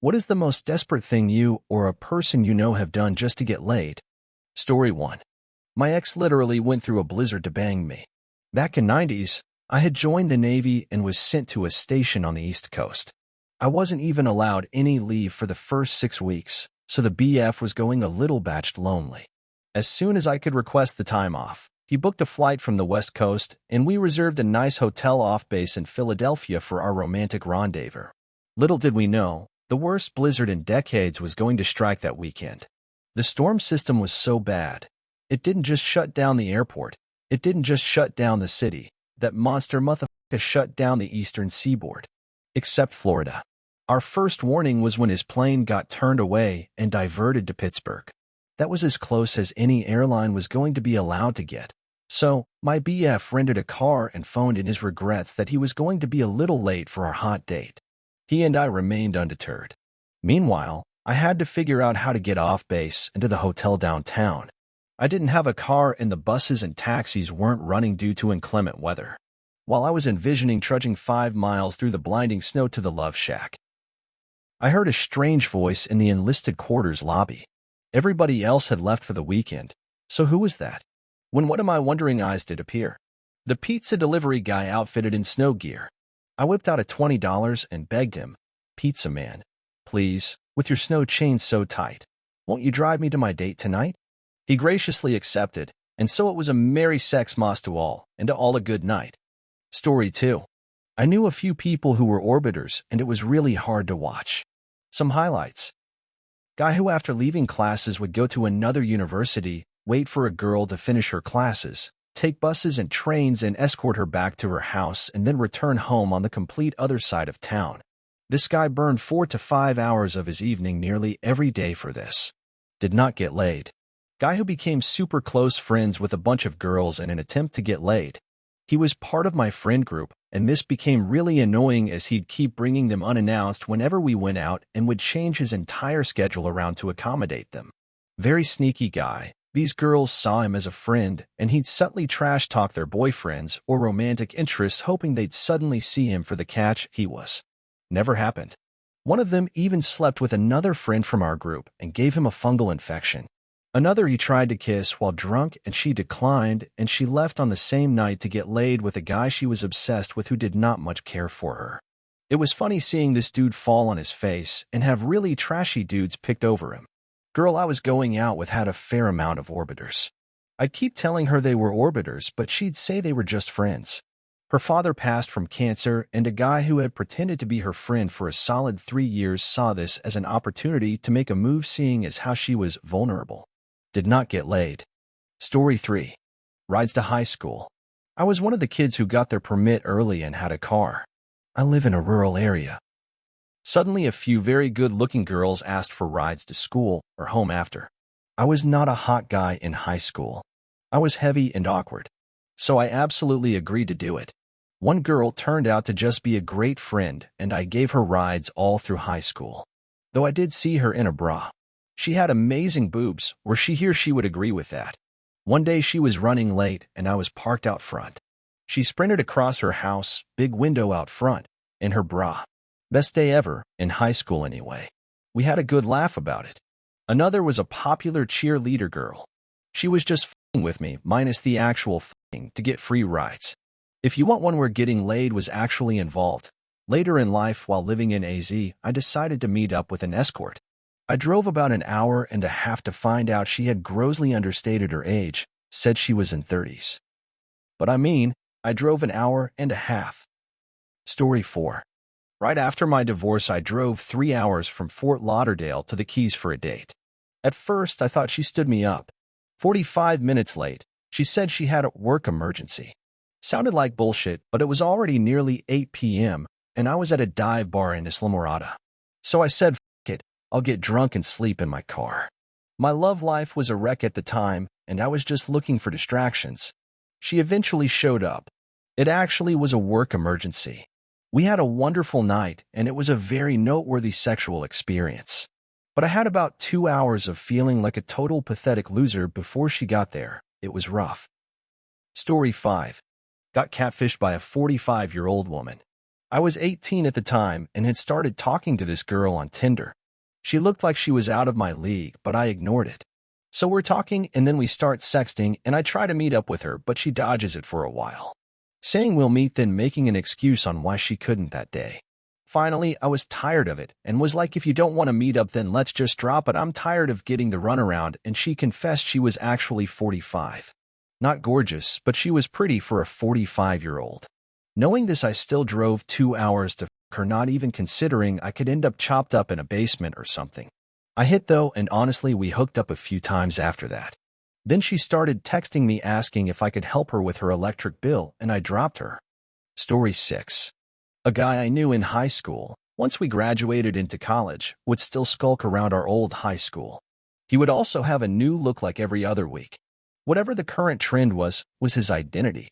What is the most desperate thing you or a person you know have done just to get laid? Story 1. My ex literally went through a blizzard to bang me. Back in '90s, I had joined the Navy and was sent to a station on the East Coast. I wasn't even allowed any leave for the first 6 weeks, so the BF was going a little batched lonely. As soon as I could request the time off, he booked a flight from the West Coast, and we reserved a nice hotel off base in Philadelphia for our romantic rendezvous. Little did we know, the worst blizzard in decades was going to strike that weekend. The storm system was so bad. It didn't just shut down the airport. It didn't just shut down the city. That monster motherfucker shut down the eastern seaboard. Except Florida. Our first warning was when his plane got turned away and diverted to Pittsburgh. That was as close as any airline was going to be allowed to get. So, my BF rented a car and phoned in his regrets that he was going to be a little late for our hot date. He and I remained undeterred. Meanwhile, I had to figure out how to get off base and to the hotel downtown. I didn't have a car and the buses and taxis weren't running due to inclement weather. While I was envisioning trudging 5 miles through the blinding snow to the Love Shack, I heard a strange voice in the enlisted quarters lobby. Everybody else had left for the weekend, so who was that? When one of my wondering eyes did appear. The pizza delivery guy outfitted in snow gear. I whipped out a $20 and begged him, "Pizza man, please, with your snow chains so tight, won't you drive me to my date tonight?" He graciously accepted, and so it was a merry sex mas to all, and to all a good night. Story 2. I knew a few people who were orbiters, and it was really hard to watch. Some highlights. Guy who after leaving classes would go to another university, wait for a girl to finish her classes, take buses and trains and escort her back to her house and then return home on the complete other side of town. This guy burned 4 to 5 hours of his evening nearly every day for this. Did not get laid. Guy who became super close friends with a bunch of girls in an attempt to get laid. He was part of my friend group, and this became really annoying as he'd keep bringing them unannounced whenever we went out and would change his entire schedule around to accommodate them. Very sneaky guy. These girls saw him as a friend, and he'd subtly trash-talk their boyfriends or romantic interests hoping they'd suddenly see him for the catch he was. Never happened. One of them even slept with another friend from our group and gave him a fungal infection. Another he tried to kiss while drunk and she declined, and she left on the same night to get laid with a guy she was obsessed with who did not much care for her. It was funny seeing this dude fall on his face and have really trashy dudes picked over him. Girl I was going out with had a fair amount of orbiters. I'd keep telling her they were orbiters, but she'd say they were just friends. Her father passed from cancer, and a guy who had pretended to be her friend for a solid 3 years saw this as an opportunity to make a move seeing as how she was vulnerable. Did not get laid. Story 3. Rides to high school. I was one of the kids who got their permit early and had a car. I live in a rural area. Suddenly a few very good-looking girls asked for rides to school or home after. I was not a hot guy in high school. I was heavy and awkward. So I absolutely agreed to do it. One girl turned out to just be a great friend, and I gave her rides all through high school. Though I did see her in a bra. She had amazing boobs, or she would agree with that. One day she was running late, and I was parked out front. She sprinted across her house, big window out front, in her bra. Best day ever, in high school anyway. We had a good laugh about it. Another was a popular cheerleader girl. She was just f***ing with me, minus the actual f***ing, to get free rides. If you want one where getting laid was actually involved. Later in life, while living in AZ, I decided to meet up with an escort. I drove about an hour and a half to find out she had grossly understated her age, said she was in 30s. But I drove an hour and a half. Story 4. Right after my divorce, I drove 3 hours from Fort Lauderdale to the Keys for a date. At first, I thought she stood me up. 45 minutes late, she said she had a work emergency. Sounded like bullshit, but it was already nearly 8 p.m., and I was at a dive bar in Islamorada. So I said, "F it, I'll get drunk and sleep in my car." My love life was a wreck at the time, and I was just looking for distractions. She eventually showed up. It actually was a work emergency. We had a wonderful night, and it was a very noteworthy sexual experience. But I had about 2 hours of feeling like a total pathetic loser before she got there. It was rough. Story 5. Got catfished by a 45-year-old woman. I was 18 at the time and had started talking to this girl on Tinder. She looked like she was out of my league, but I ignored it. So we're talking and then we start sexting and I try to meet up with her, but she dodges it for a while, saying we'll meet, then making an excuse on why she couldn't that day. Finally, I was tired of it and was like, if you don't want to meet up, then let's just drop it. I'm tired of getting the runaround, and she confessed she was actually 45. Not gorgeous, but she was pretty for a 45-year-old. Knowing this, I still drove 2 hours to her, not even considering I could end up chopped up in a basement or something. I hit though, and honestly, we hooked up a few times after that. Then she started texting me asking if I could help her with her electric bill, and I dropped her. Story 6. A guy I knew in high school, once we graduated into college, would still skulk around our old high school. He would also have a new look like every other week. Whatever the current trend was his identity.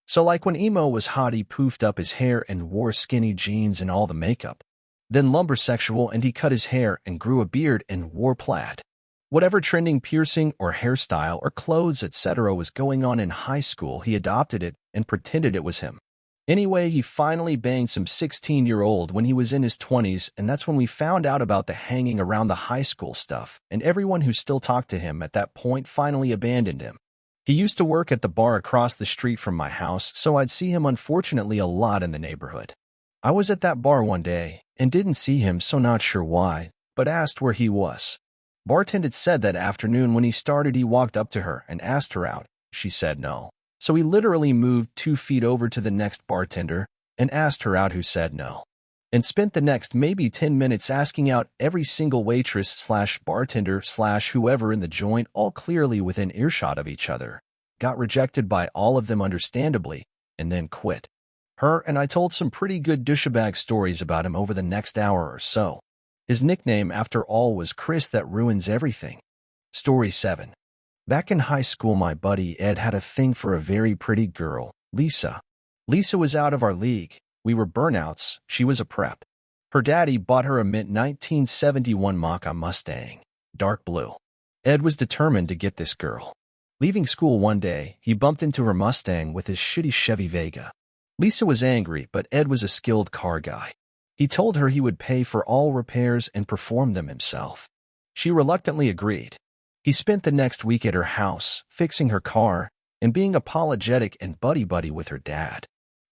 So like when emo was hot, he poofed up his hair and wore skinny jeans and all the makeup. Then lumbersexual, and he cut his hair and grew a beard and wore plaid. Whatever trending piercing or hairstyle or clothes, etc. was going on in high school, he adopted it and pretended it was him. Anyway, he finally banged some 16-year-old when he was in his 20s, and that's when we found out about the hanging around the high school stuff, and everyone who still talked to him at that point finally abandoned him. He used to work at the bar across the street from my house, so I'd see him unfortunately a lot in the neighborhood. I was at that bar one day and didn't see him, so not sure why, but asked where he was. Bartender said that afternoon when he started, he walked up to her and asked her out. She said no. So he literally moved 2 feet over to the next bartender and asked her out, who said no. And spent the next maybe 10 minutes asking out every single waitress/bartender/whoever in the joint, all clearly within earshot of each other. Got rejected by all of them understandably, and then quit. Her and I told some pretty good douchebag stories about him over the next hour or so. His nickname, after all, was Chris. That ruins everything. Story 7. Back in high school, my buddy Ed had a thing for a very pretty girl, Lisa. Lisa was out of our league. We were burnouts. She was a prep. Her daddy bought her a mint 1971 Mach-E Mustang, dark blue. Ed was determined to get this girl. Leaving school one day, he bumped into her Mustang with his shitty Chevy Vega. Lisa was angry, but Ed was a skilled car guy. He told her he would pay for all repairs and perform them himself. She reluctantly agreed. He spent the next week at her house, fixing her car, and being apologetic and buddy-buddy with her dad.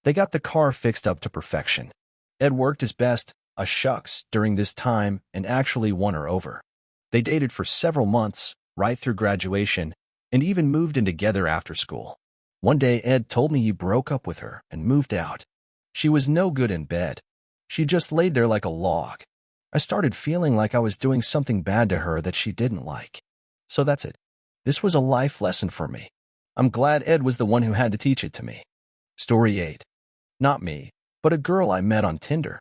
They got the car fixed up to perfection. Ed worked his best, shucks, during this time and actually won her over. They dated for several months, right through graduation, and even moved in together after school. One day, Ed told me he broke up with her and moved out. She was no good in bed. She just laid there like a log. I started feeling like I was doing something bad to her that she didn't like. So that's it. This was a life lesson for me. I'm glad Ed was the one who had to teach it to me. Story 8. Not me, but a girl I met on Tinder.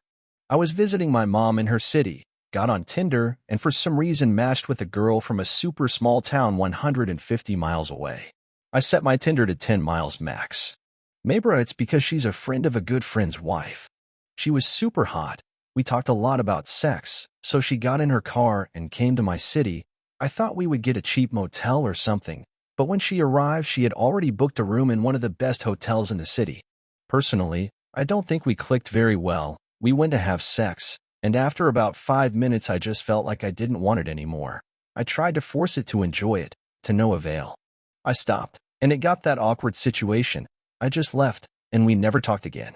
I was visiting my mom in her city, got on Tinder, and for some reason matched with a girl from a super small town 150 miles away. I set my Tinder to 10 miles max. Maybe it's because she's a friend of a good friend's wife. She was super hot. We talked a lot about sex, so she got in her car and came to my city. I thought we would get a cheap motel or something, but when she arrived, she had already booked a room in one of the best hotels in the city. Personally, I don't think we clicked very well. We went to have sex, and after about 5 minutes, I just felt like I didn't want it anymore. I tried to force it to enjoy it, to no avail. I stopped, and it got that awkward situation. I just left, and we never talked again.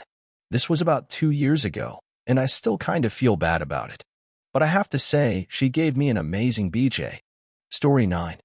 This was about 2 years ago, and I still kind of feel bad about it. But I have to say, she gave me an amazing BJ. Story 9.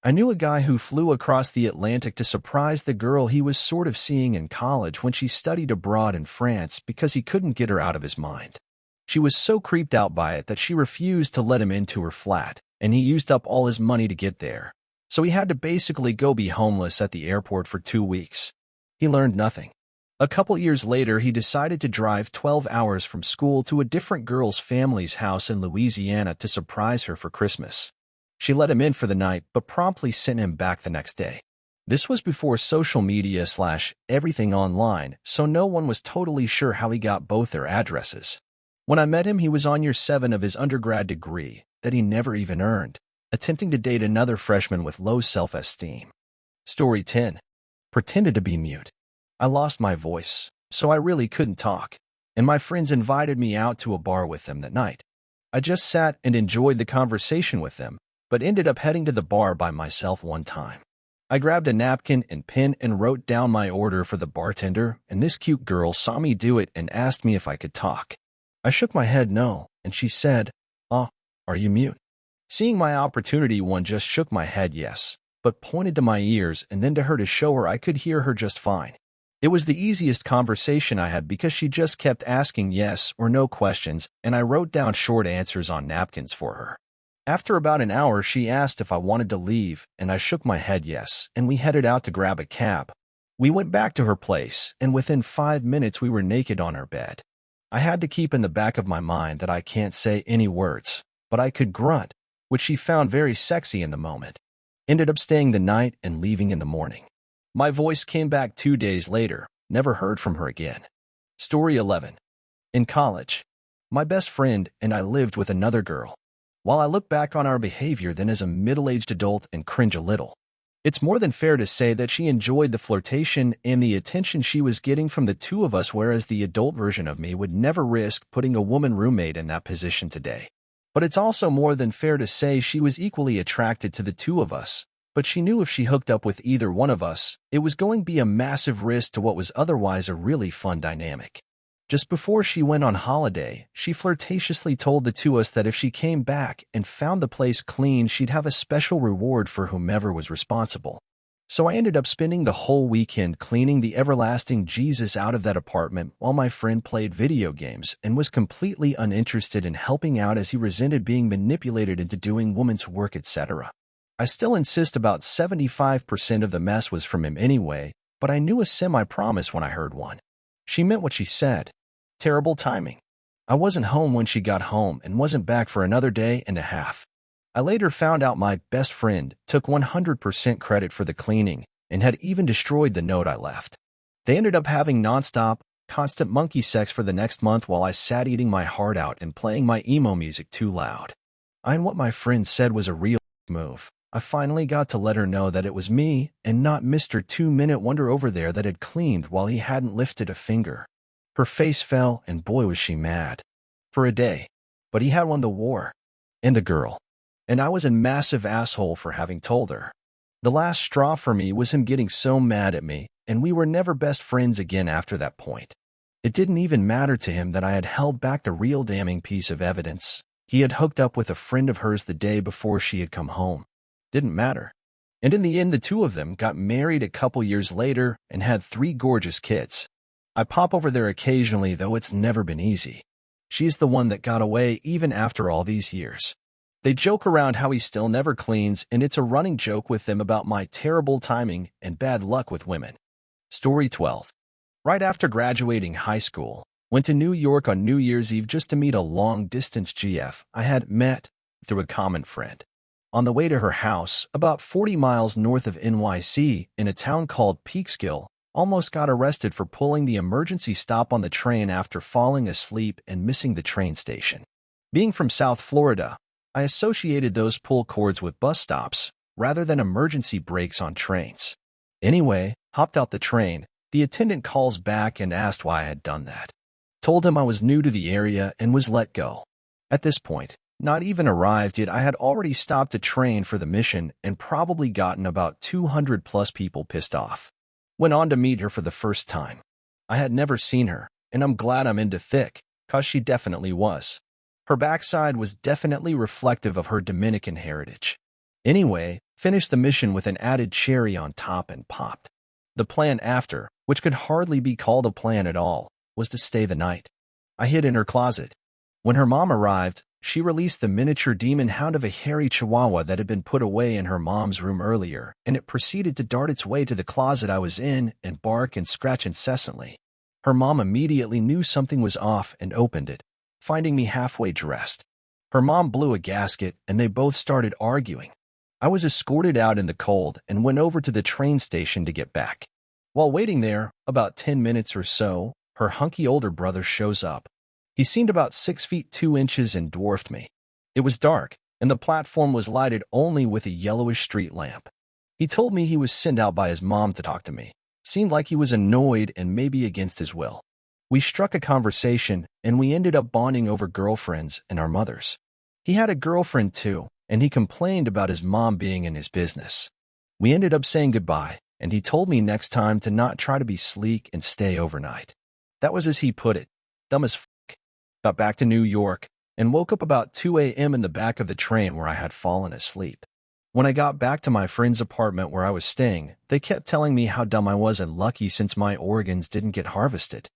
I knew a guy who flew across the Atlantic to surprise the girl he was sort of seeing in college when she studied abroad in France because he couldn't get her out of his mind. She was so creeped out by it that she refused to let him into her flat, and he used up all his money to get there. So he had to basically go be homeless at the airport for 2 weeks. He learned nothing. A couple years later, he decided to drive 12 hours from school to a different girl's family's house in Louisiana to surprise her for Christmas. She let him in for the night, but promptly sent him back the next day. This was before social media / everything online, so no one was totally sure how he got both their addresses. When I met him, he was on year 7 of his undergrad degree that he never even earned, attempting to date another freshman with low self-esteem. Story 10. Pretended to be mute. I lost my voice, so I really couldn't talk. and my friends invited me out to a bar with them that night. I just sat and enjoyed the conversation with them, but ended up heading to the bar by myself one time. I grabbed a napkin and pen and wrote down my order for the bartender, and this cute girl saw me do it and asked me if I could talk. I shook my head no, and she said, "Oh, are you mute?" Seeing my opportunity, one just shook my head yes, but pointed to my ears and then to her to show her I could hear her just fine. It was the easiest conversation I had because she just kept asking yes or no questions, and I wrote down short answers on napkins for her. After about an hour, she asked if I wanted to leave, and I shook my head yes, and we headed out to grab a cab. We went back to her place, and within 5 minutes we were naked on her bed. I had to keep in the back of my mind that I can't say any words, but I could grunt, which she found very sexy in the moment. Ended up staying the night and leaving in the morning. My voice came back 2 days later, never heard from her again. Story 11. In college, my best friend and I lived with another girl. While I look back on our behavior then as a middle-aged adult and cringe a little, it's more than fair to say that she enjoyed the flirtation and the attention she was getting from the two of us, whereas the adult version of me would never risk putting a woman roommate in that position today. But it's also more than fair to say she was equally attracted to the two of us, but she knew if she hooked up with either one of us, it was going to be a massive risk to what was otherwise a really fun dynamic. Just before she went on holiday, she flirtatiously told the two of us that if she came back and found the place clean, she'd have a special reward for whomever was responsible. So I ended up spending the whole weekend cleaning the everlasting Jesus out of that apartment while my friend played video games and was completely uninterested in helping out as he resented being manipulated into doing woman's work, etc. I still insist about 75% of the mess was from him anyway, but I knew a semi-promise when I heard one. She meant what she said. Terrible timing. I wasn't home when she got home and wasn't back for another day and a half. I later found out my best friend took 100% credit for the cleaning and had even destroyed the note I left. They ended up having nonstop, constant monkey sex for the next month while I sat eating my heart out and playing my emo music too loud. And what my friend said was a real move. I finally got to let her know that it was me and not Mr. 2-Minute Wonder over there that had cleaned while he hadn't lifted a finger. Her face fell, and boy was she mad. For a day. But he had won the war. And the girl. And I was a massive asshole for having told her. The last straw for me was him getting so mad at me, and we were never best friends again after that point. It didn't even matter to him that I had held back the real damning piece of evidence. He had hooked up with a friend of hers the day before she had come home. Didn't matter. And in the end, the two of them got married a couple years later and had 3 gorgeous kids. I pop over there occasionally, though it's never been easy. She's the one that got away even after all these years. They joke around how he still never cleans, and it's a running joke with them about my terrible timing and bad luck with women. Story 12. Right after graduating high school, went to New York on New Year's Eve just to meet a long-distance GF I had met through a common friend. On the way to her house, about 40 miles north of NYC, in a town called Peekskill, almost got arrested for pulling the emergency stop on the train after falling asleep and missing the train station. Being from South Florida, I associated those pull cords with bus stops rather than emergency brakes on trains. Anyway, hopped out the train. The attendant calls back and asked why I had done that. Told him I was new to the area and was let go. At this point, not even arrived yet, I had already stopped the train for the mission and probably gotten about 200 plus people pissed off. Went on to meet her for the first time. I had never seen her, and I'm glad I'm into thick, 'cause she definitely was. Her backside was definitely reflective of her Dominican heritage. Anyway, finished the mission with an added cherry on top and popped. The plan after, which could hardly be called a plan at all, was to stay the night. I hid in her closet. When her mom arrived, she released the miniature demon hound of a hairy chihuahua that had been put away in her mom's room earlier, and it proceeded to dart its way to the closet I was in and bark and scratch incessantly. Her mom immediately knew something was off and opened it, finding me halfway dressed. Her mom blew a gasket, and they both started arguing. I was escorted out in the cold and went over to the train station to get back. While waiting there, about 10 minutes or so, her hunky older brother shows up. He seemed about 6 feet 2 inches and dwarfed me. It was dark, and the platform was lighted only with a yellowish street lamp. He told me he was sent out by his mom to talk to me. Seemed like he was annoyed and maybe against his will. We struck a conversation, and we ended up bonding over girlfriends and our mothers. He had a girlfriend too, and he complained about his mom being in his business. We ended up saying goodbye, and he told me next time to not try to be sleek and stay overnight. That was as he put it, dumb as fuck. Got back to New York and woke up about 2 a.m. in the back of the train where I had fallen asleep. When I got back to my friend's apartment where I was staying, they kept telling me how dumb I was and lucky since my organs didn't get harvested.